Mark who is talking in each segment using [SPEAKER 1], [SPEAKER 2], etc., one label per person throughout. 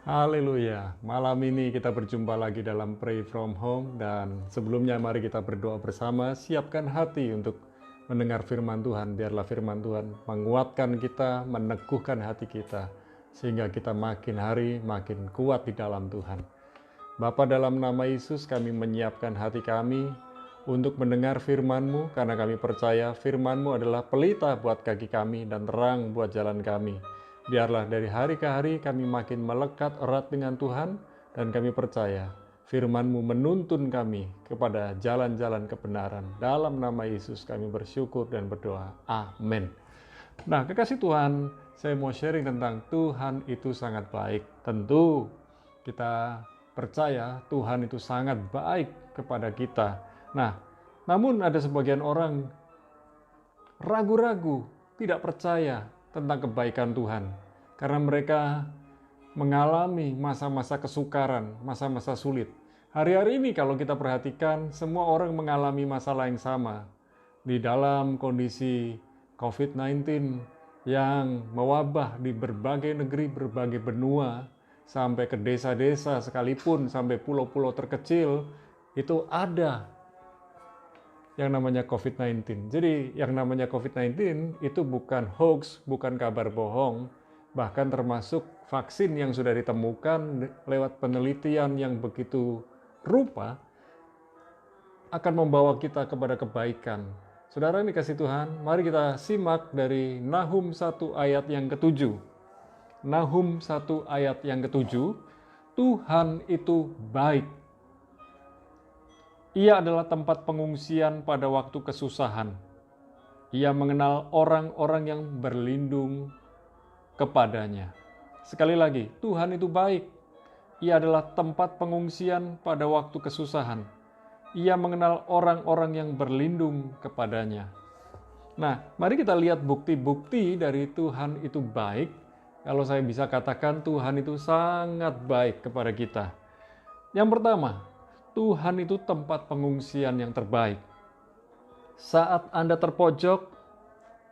[SPEAKER 1] Haleluya. Malam ini kita berjumpa lagi dalam Pray From Home, dan sebelumnya mari kita berdoa bersama. Siapkan hati untuk mendengar firman Tuhan. Biarlah firman Tuhan menguatkan kita, meneguhkan hati kita, sehingga kita makin hari makin kuat di dalam Tuhan. Bapa, dalam nama Yesus kami menyiapkan hati kami untuk mendengar firman-Mu, karena kami percaya firman-Mu adalah pelita buat kaki kami dan terang buat jalan kami. Biarlah dari hari ke hari kami makin melekat erat dengan Tuhan, dan kami percaya firman-Mu menuntun kami kepada jalan-jalan kebenaran. Dalam nama Yesus kami bersyukur dan berdoa. Amin. Nah, kekasih Tuhan, saya mau sharing tentang Tuhan itu sangat baik. Tentu kita percaya Tuhan itu sangat baik kepada kita. Nah, namun ada sebagian orang ragu-ragu, tidak percaya tentang kebaikan Tuhan, karena mereka mengalami masa-masa kesukaran, masa-masa sulit. Hari-hari ini kalau kita perhatikan, semua orang mengalami masalah yang sama. Di dalam kondisi COVID-19 yang mewabah di berbagai negeri, berbagai benua, sampai ke desa-desa sekalipun, sampai pulau-pulau terkecil, itu ada yang namanya COVID-19. Jadi yang namanya COVID-19 itu bukan hoax, bukan kabar bohong, bahkan termasuk vaksin yang sudah ditemukan lewat penelitian yang begitu rupa akan membawa kita kepada kebaikan. Saudara yang dikasih Tuhan, mari kita simak dari Nahum 1 ayat yang ke-7. Nahum 1 ayat yang ke-7, Tuhan itu baik. Ia adalah tempat pengungsian pada waktu kesusahan. Ia mengenal orang-orang yang berlindung kepadanya. Sekali lagi, Tuhan itu baik. Ia adalah tempat pengungsian pada waktu kesusahan. Ia mengenal orang-orang yang berlindung kepadanya. Nah, mari kita lihat bukti-bukti dari Tuhan itu baik. Kalau saya bisa katakan, Tuhan itu sangat baik kepada kita. Yang pertama, Tuhan itu tempat pengungsian yang terbaik. Saat Anda terpojok,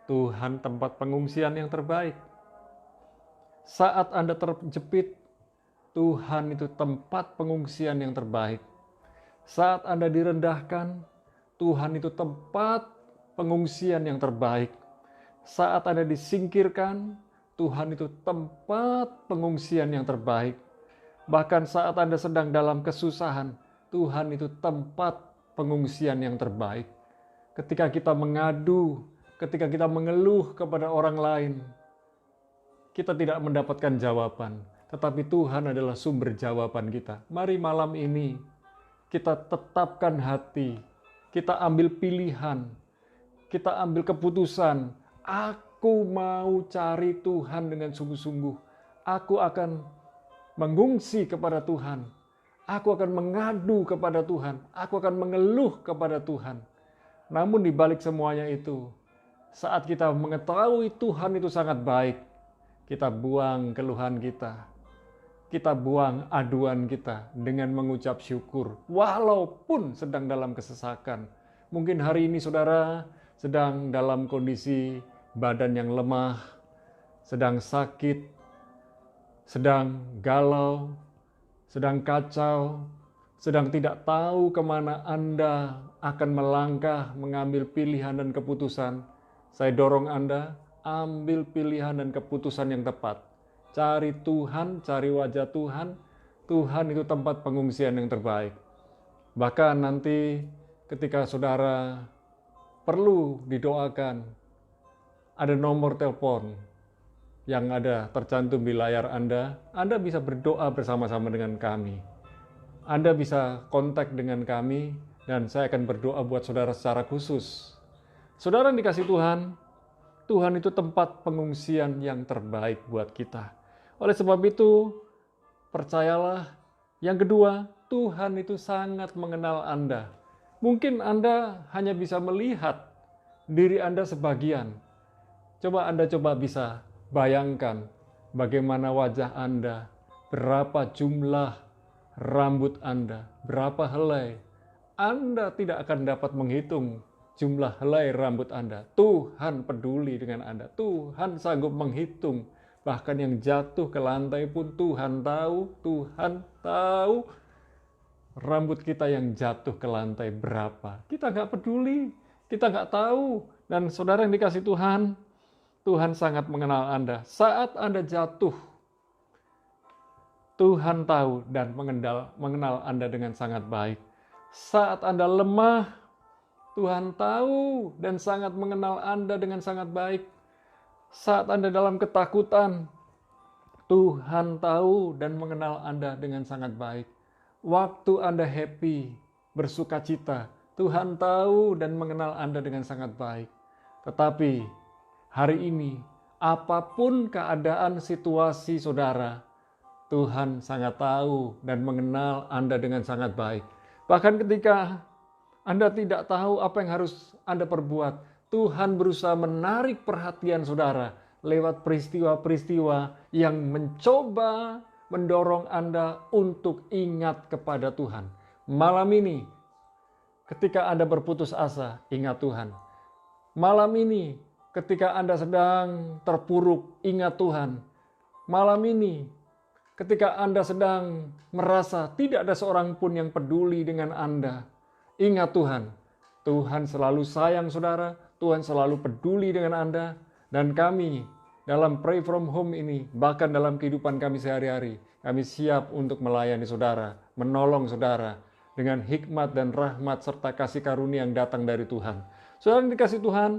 [SPEAKER 1] Tuhan tempat pengungsian yang terbaik. Saat Anda terjepit, Tuhan itu tempat pengungsian yang terbaik. Saat Anda direndahkan, Tuhan itu tempat pengungsian yang terbaik. Saat Anda disingkirkan, Tuhan itu tempat pengungsian yang terbaik. Bahkan saat Anda sedang dalam kesusahan, Tuhan itu tempat pengungsian yang terbaik. Ketika kita mengadu, ketika kita mengeluh kepada orang lain, kita tidak mendapatkan jawaban, tetapi Tuhan adalah sumber jawaban kita. Mari malam ini kita tetapkan hati, kita ambil pilihan, kita ambil keputusan. Aku mau cari Tuhan dengan sungguh-sungguh. Aku akan mengungsi kepada Tuhan. Aku akan mengadu kepada Tuhan. Aku akan mengeluh kepada Tuhan. Namun di balik semuanya itu, saat kita mengetahui Tuhan itu sangat baik, kita buang keluhan kita. Kita buang aduan kita dengan mengucap syukur, walaupun sedang dalam kesesakan. Mungkin hari ini saudara sedang dalam kondisi badan yang lemah, sedang sakit, sedang galau, sedang kacau, sedang tidak tahu kemana Anda akan melangkah, mengambil pilihan dan keputusan. Saya dorong Anda, ambil pilihan dan keputusan yang tepat. Cari Tuhan, cari wajah Tuhan. Tuhan itu tempat pengungsian yang terbaik. Bahkan nanti ketika saudara perlu didoakan, ada nomor telepon yang ada tercantum di layar Anda bisa berdoa bersama-sama dengan kami. Anda bisa kontak dengan kami, dan saya akan berdoa buat saudara secara khusus. Saudara yang dikasih Tuhan, Tuhan itu tempat pengungsian yang terbaik buat kita. Oleh sebab itu, percayalah. Yang kedua, Tuhan itu sangat mengenal Anda. Mungkin Anda hanya bisa melihat diri Anda sebagian. Anda coba bisa bayangkan bagaimana wajah Anda, berapa jumlah rambut Anda, berapa helai. Anda tidak akan dapat menghitung jumlah helai rambut Anda. Tuhan peduli dengan Anda. Tuhan sanggup menghitung Bahkan yang jatuh ke lantai pun Tuhan tahu. Tuhan tahu rambut kita yang jatuh ke lantai berapa. Kita nggak peduli, kita nggak tahu. Dan saudara yang dikasih Tuhan, Tuhan sangat mengenal Anda. Saat Anda jatuh, Tuhan tahu dan mengenal Anda dengan sangat baik. Saat Anda lemah, Tuhan tahu dan sangat mengenal Anda dengan sangat baik. Saat Anda dalam ketakutan, Tuhan tahu dan mengenal Anda dengan sangat baik. Waktu Anda happy, bersuka cita, Tuhan tahu dan mengenal Anda dengan sangat baik. Tetapi hari ini, apapun keadaan situasi saudara, Tuhan sangat tahu dan mengenal Anda dengan sangat baik. Bahkan ketika Anda tidak tahu apa yang harus Anda perbuat, Tuhan berusaha menarik perhatian saudara lewat peristiwa-peristiwa yang mencoba mendorong Anda untuk ingat kepada Tuhan. Malam ini, ketika Anda berputus asa, ingat Tuhan. Malam ini, ketika Anda sedang terpuruk, ingat Tuhan. Malam ini, ketika Anda sedang merasa tidak ada seorang pun yang peduli dengan Anda, ingat Tuhan. Tuhan selalu sayang saudara, Tuhan selalu peduli dengan Anda, dan kami dalam Pray From Home ini, bahkan dalam kehidupan kami sehari-hari, kami siap untuk melayani saudara, menolong saudara, dengan hikmat dan rahmat serta kasih karunia yang datang dari Tuhan. Saudara yang dikasih Tuhan,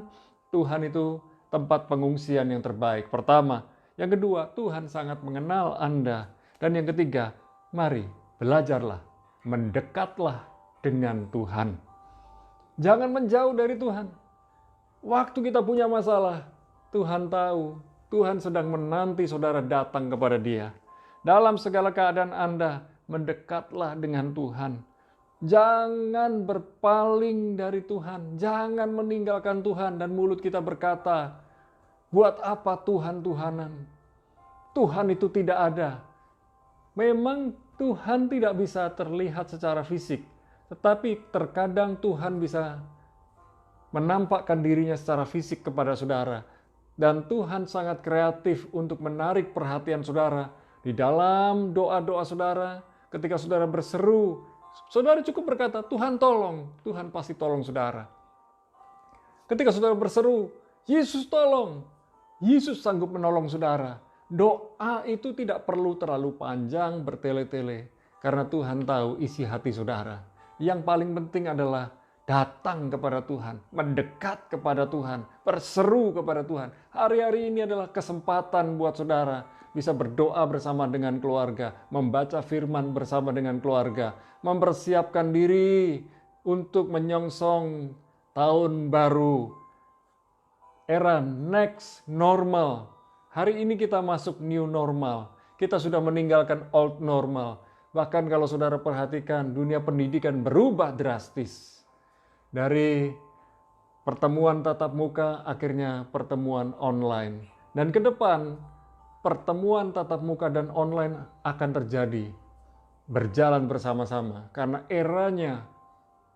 [SPEAKER 1] Tuhan itu tempat pengungsian yang terbaik. Pertama. Yang kedua, Tuhan sangat mengenal Anda. Dan yang ketiga, mari belajarlah, mendekatlah dengan Tuhan. Jangan menjauh dari Tuhan. Waktu kita punya masalah, Tuhan tahu, Tuhan sedang menanti saudara datang kepada Dia. Dalam segala keadaan Anda, mendekatlah dengan Tuhan. Jangan berpaling dari Tuhan, jangan meninggalkan Tuhan dan mulut kita berkata, buat apa Tuhan-Tuhanan? Tuhan itu tidak ada. Memang Tuhan tidak bisa terlihat secara fisik, tetapi terkadang Tuhan bisa menampakkan dirinya secara fisik kepada saudara. Dan Tuhan sangat kreatif untuk menarik perhatian saudara di dalam doa-doa saudara. Ketika saudara berseru, saudara cukup berkata, Tuhan tolong. Tuhan pasti tolong saudara. Ketika saudara berseru, Yesus tolong. Yesus sanggup menolong saudara. Doa itu tidak perlu terlalu panjang, bertele-tele. Karena Tuhan tahu isi hati saudara. Yang paling penting adalah datang kepada Tuhan, mendekat kepada Tuhan, berseru kepada Tuhan. Hari-hari ini adalah kesempatan buat saudara bisa berdoa bersama dengan keluarga, membaca firman bersama dengan keluarga, mempersiapkan diri untuk menyongsong tahun baru, era next normal. Hari ini kita masuk new normal, kita sudah meninggalkan old normal. Bahkan kalau saudara perhatikan, dunia pendidikan berubah drastis. Dari pertemuan tatap muka, akhirnya pertemuan online. Dan ke depan, pertemuan tatap muka dan online akan terjadi, berjalan bersama-sama. Karena eranya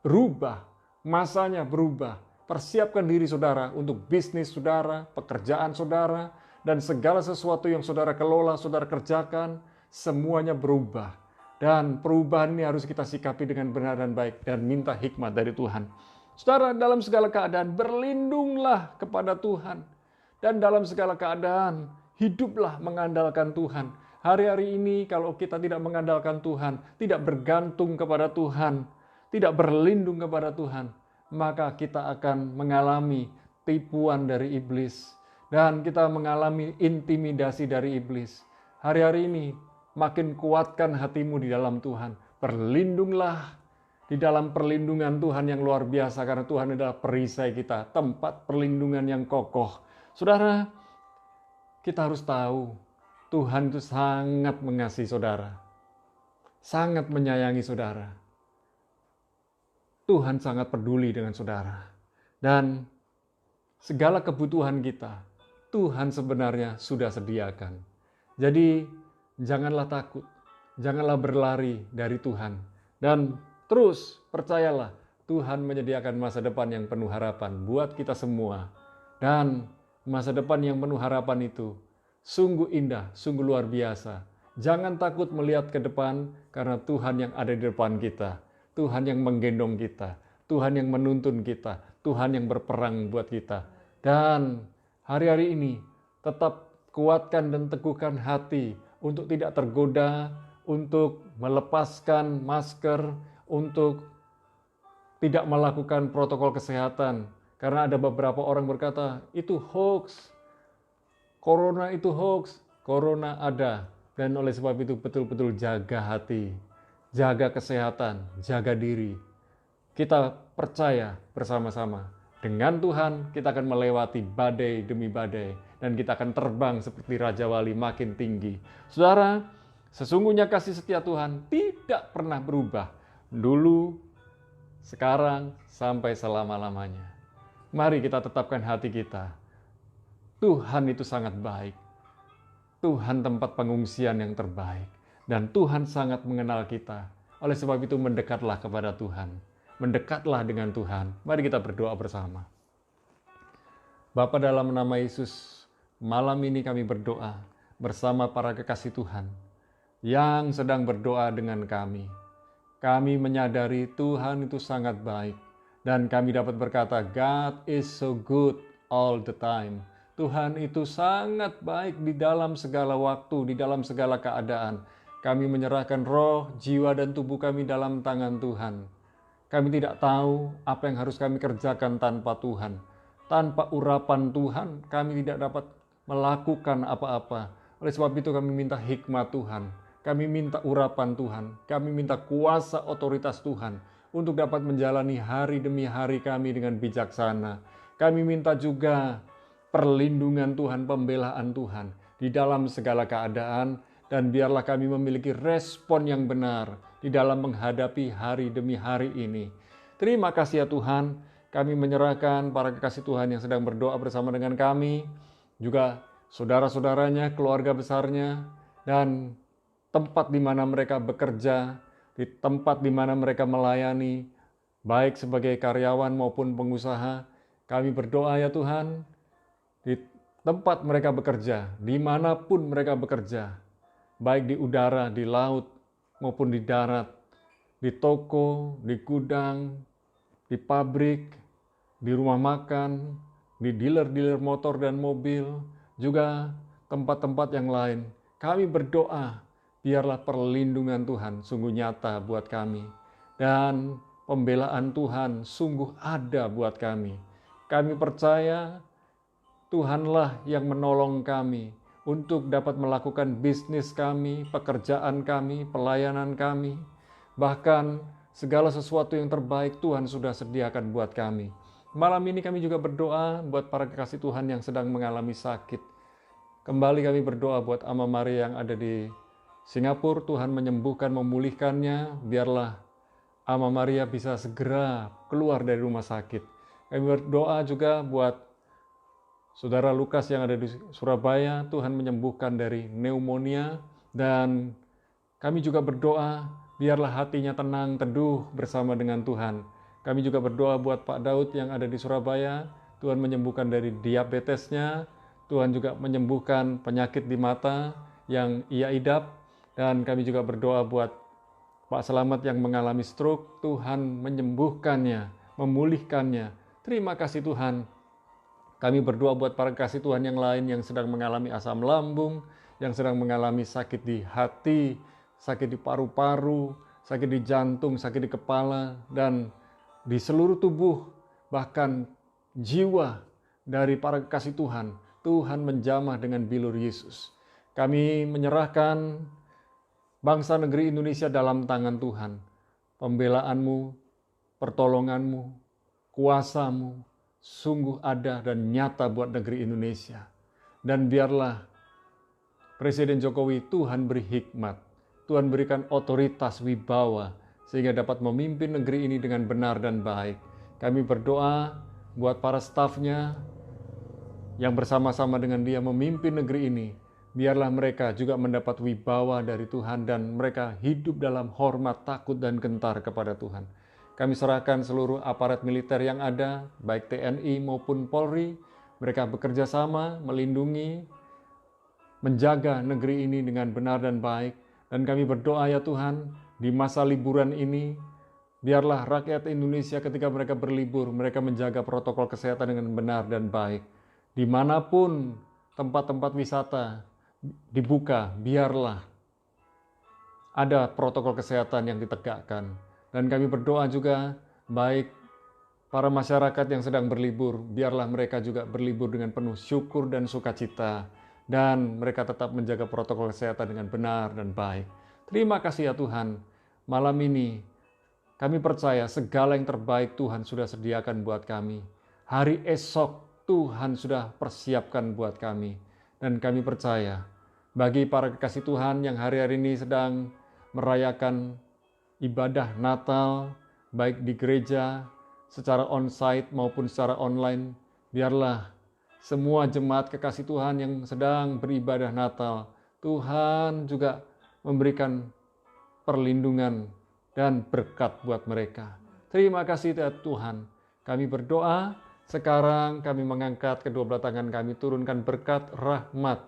[SPEAKER 1] berubah, masanya berubah. Persiapkan diri saudara untuk bisnis saudara, pekerjaan saudara, dan segala sesuatu yang saudara kelola, saudara kerjakan, semuanya berubah. Dan perubahan ini harus kita sikapi dengan benar dan baik dan minta hikmat dari Tuhan. Saudara, dalam segala keadaan berlindunglah kepada Tuhan. Dan dalam segala keadaan hiduplah mengandalkan Tuhan. Hari-hari ini kalau kita tidak mengandalkan Tuhan, tidak bergantung kepada Tuhan, tidak berlindung kepada Tuhan, maka kita akan mengalami tipuan dari iblis. Dan kita mengalami intimidasi dari iblis. Hari-hari ini makin kuatkan hatimu di dalam Tuhan. Berlindunglah di dalam perlindungan Tuhan yang luar biasa. Karena Tuhan adalah perisai kita. Tempat perlindungan yang kokoh. Saudara, kita harus tahu Tuhan itu sangat mengasihi saudara. Sangat menyayangi saudara. Tuhan sangat peduli dengan saudara. Dan segala kebutuhan kita, Tuhan sebenarnya sudah sediakan. Jadi, janganlah takut, janganlah berlari dari Tuhan. Dan terus percayalah, Tuhan menyediakan masa depan yang penuh harapan buat kita semua. Dan masa depan yang penuh harapan itu Sungguh indah, sungguh luar biasa. Jangan takut melihat ke depan karena Tuhan yang ada di depan kita. Tuhan yang menggendong kita. Tuhan yang menuntun kita. Tuhan yang berperang buat kita. Dan hari-hari ini tetap kuatkan dan teguhkan hati untuk tidak tergoda, untuk melepaskan masker, untuk tidak melakukan protokol kesehatan. Karena ada beberapa orang berkata, itu hoax. Corona itu hoax. Corona ada. Dan oleh sebab itu betul-betul jaga hati, jaga kesehatan, jaga diri. Kita percaya bersama-sama. Dengan Tuhan kita akan melewati badai demi badai. Dan kita akan terbang seperti Raja Wali makin tinggi. Saudara, sesungguhnya kasih setia Tuhan tidak pernah berubah. Dulu, sekarang, sampai selama-lamanya. Mari kita tetapkan hati kita. Tuhan itu sangat baik. Tuhan tempat pengungsian yang terbaik. Dan Tuhan sangat mengenal kita. Oleh sebab itu mendekatlah kepada Tuhan. Mendekatlah dengan Tuhan. Mari kita berdoa bersama. Bapa, dalam nama Yesus, malam ini kami berdoa bersama para kekasih Tuhan yang sedang berdoa dengan kami. Kami menyadari Tuhan itu sangat baik. Dan kami dapat berkata, God is so good all the time. Tuhan itu sangat baik di dalam segala waktu, di dalam segala keadaan. Kami menyerahkan roh, jiwa, dan tubuh kami dalam tangan Tuhan. Kami tidak tahu apa yang harus kami kerjakan tanpa Tuhan. Tanpa urapan Tuhan, kami tidak dapat melakukan apa-apa. Oleh sebab itu kami minta hikmat Tuhan. Kami minta urapan Tuhan. Kami minta kuasa otoritas Tuhan untuk dapat menjalani hari demi hari kami dengan bijaksana. Kami minta juga perlindungan Tuhan, pembelaan Tuhan di dalam segala keadaan, dan biarlah kami memiliki respon yang benar di dalam menghadapi hari demi hari ini. Terima kasih ya Tuhan, kami menyerahkan para kekasih Tuhan yang sedang berdoa bersama dengan kami, juga saudara-saudaranya, keluarga besarnya, dan tempat di mana mereka bekerja, di tempat di mana mereka melayani, baik sebagai karyawan maupun pengusaha. Kami berdoa ya Tuhan, di tempat mereka bekerja, dimanapun mereka bekerja, baik di udara, di laut, maupun di darat, di toko, di gudang, di pabrik, di rumah makan, di dealer-dealer motor dan mobil, juga tempat-tempat yang lain. Kami berdoa, biarlah perlindungan Tuhan sungguh nyata buat kami. Dan pembelaan Tuhan sungguh ada buat kami. Kami percaya Tuhanlah yang menolong kami untuk dapat melakukan bisnis kami, pekerjaan kami, pelayanan kami. Bahkan segala sesuatu yang terbaik Tuhan sudah sediakan buat kami. Malam ini kami juga berdoa buat para kekasih Tuhan yang sedang mengalami sakit. Kembali kami berdoa buat Ama Maria yang ada di Singapura. Tuhan menyembuhkan, memulihkannya. Biarlah Ama Maria bisa segera keluar dari rumah sakit. Kami berdoa juga buat Saudara Lukas yang ada di Surabaya, Tuhan menyembuhkan dari pneumonia. Dan kami juga berdoa, biarlah hatinya tenang, teduh bersama dengan Tuhan. Kami juga berdoa buat Pak Daud yang ada di Surabaya, Tuhan menyembuhkan dari diabetesnya. Tuhan juga menyembuhkan penyakit di mata yang ia idap. Dan kami juga berdoa buat Pak Selamat yang mengalami stroke, Tuhan menyembuhkannya, memulihkannya. Terima kasih Tuhan. Kami berdoa buat para kasih Tuhan yang lain yang sedang mengalami asam lambung, yang sedang mengalami sakit di hati, sakit di paru-paru, sakit di jantung, sakit di kepala, dan di seluruh tubuh, bahkan jiwa dari para kasih Tuhan. Tuhan menjamah dengan bilur Yesus. Kami menyerahkan bangsa negeri Indonesia dalam tangan Tuhan. Pembelaanmu, pertolonganmu, kuasamu, sungguh ada dan nyata buat negeri Indonesia. Dan biarlah Presiden Jokowi, Tuhan beri hikmat, Tuhan berikan otoritas wibawa, sehingga dapat memimpin negeri ini dengan benar dan baik. Kami berdoa buat para stafnya yang bersama-sama dengan dia memimpin negeri ini. Biarlah mereka juga mendapat wibawa dari Tuhan dan mereka hidup dalam hormat, takut, dan gentar kepada Tuhan. Kami serahkan seluruh aparat militer yang ada, baik TNI maupun Polri. Mereka bekerja sama, melindungi, menjaga negeri ini dengan benar dan baik. Dan kami berdoa ya Tuhan, di masa liburan ini, biarlah rakyat Indonesia ketika mereka berlibur, mereka menjaga protokol kesehatan dengan benar dan baik. Dimanapun tempat-tempat wisata dibuka, biarlah ada protokol kesehatan yang ditegakkan. Dan kami berdoa juga, baik para masyarakat yang sedang berlibur, biarlah mereka juga berlibur dengan penuh syukur dan sukacita, dan mereka tetap menjaga protokol kesehatan dengan benar dan baik. Terima kasih ya Tuhan, malam ini kami percaya segala yang terbaik Tuhan sudah sediakan buat kami. Hari esok Tuhan sudah persiapkan buat kami. Dan kami percaya, bagi para kekasih Tuhan yang hari-hari ini sedang merayakan ibadah Natal, baik di gereja, secara on-site maupun secara online, biarlah semua jemaat kekasih Tuhan yang sedang beribadah Natal, Tuhan juga memberikan perlindungan dan berkat buat mereka. Terima kasih ya Tuhan. Kami berdoa, sekarang kami mengangkat kedua belah tangan kami, turunkan berkat, rahmat,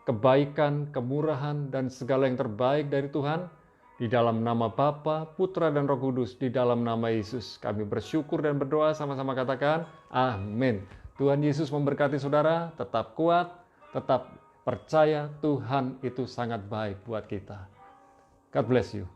[SPEAKER 1] kebaikan, kemurahan, dan segala yang terbaik dari Tuhan. Di dalam nama Bapa, Putra, dan Roh Kudus, di dalam nama Yesus. Kami bersyukur dan berdoa, sama-sama katakan, amin. Tuhan Yesus memberkati saudara, tetap kuat, tetap percaya Tuhan itu sangat baik buat kita. God bless you.